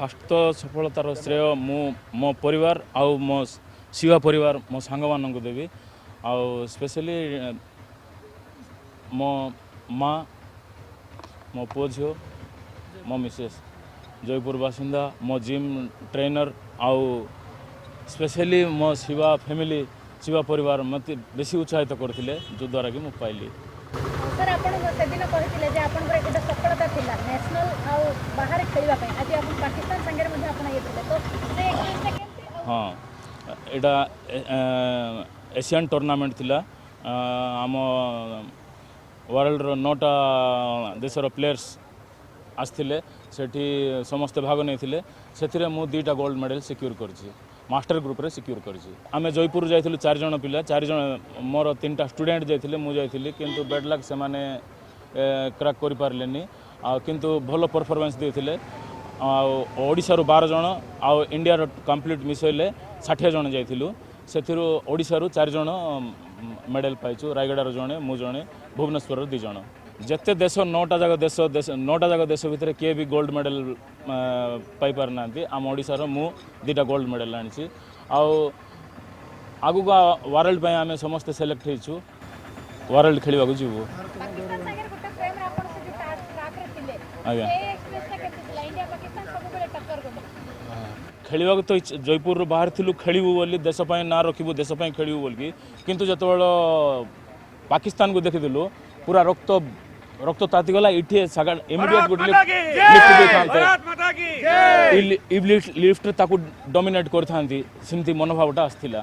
Fast तो सफलतार श्रेय मो परिवार आउ मो शिवा परिवार मो सांग मान देवी आउ स्पेशली मो माँ मो पुओ झील मो मिसेस जयपुर बासिंदा मो जिम ट्रेनर आउ स्पेशली मो शिवा फैमिली शिवा परिवार मत बेसी उत्साहित करते जो द्वारा कि मुझे पाइली। सर आपण से दिन कहते जे आपन एक सफलता थिला नेशनल आउ बाहर खेलवा पे आज आपण पाकिस्तान संगे मध्ये आपण ये थे तो से एक्सपीरियंस केमती हाँ एटा एशियन टूर्नामेंट थिला आम वर्ल्ड रो 9टा देशर प्लेयर्स आसथिले सेठी समस्ते भाग नहीं से मु 2टा गोल्ड मेडल सिक्योर करछि मास्टर ग्रुप रे सिक्योर करछि। आमे जयपुर जाइथिलु 4 जण पिला 4 जण मोर 3टा स्टूडेंट जाइथिले मु जाइथिली किंतु बैड लक से माने क्रैक करि पारलेनी आ किंतु भलो परफॉर्मेंस देथिले ओडिसा रो 12 जण आ इंडिया रो कंप्लीट मिसैले 60 जण जाइथिलु सेथिरु ओडिसा रो 4 जण मेडल पाइछु रायगढ़ रो जणे मु जणे भुवनेश्वर रो 2 जण जत्ते देश 9टा जगह देश 9टा जगह देश भितर किए भी गोल्ड मेडल पाई पार नांती आम ओडिसा मु 2टा गोल्ड मेडल आनी आगु वर्ल्ड पे आम समस्ते सेलेक्ट होइछु वर्ल्ड खेलिबा को जीवो पाकिस्तान संगे गोटे फ्रेम रे आपण से ट्रैक रे थिले आज्ञा ए एक्सपीरियंस केमती थिला इंडिया पाकिस्तान सब बेले टक्कर गले खेलिबा को तो जयपुर रो बाहर थिलु खेलिबु बोली देश पय ना रखिबु देश पय खेलिबु बोली किंतु जतबेल पाकिस्तान को देखिदिलु पूरा रक्त ताती गला इठी सगा इमीडिएट गुड लिफ्ट दे थांते लिफ्ट ताकू डोमिनेट कर थांती सिमती मनोभावटा आस्थिला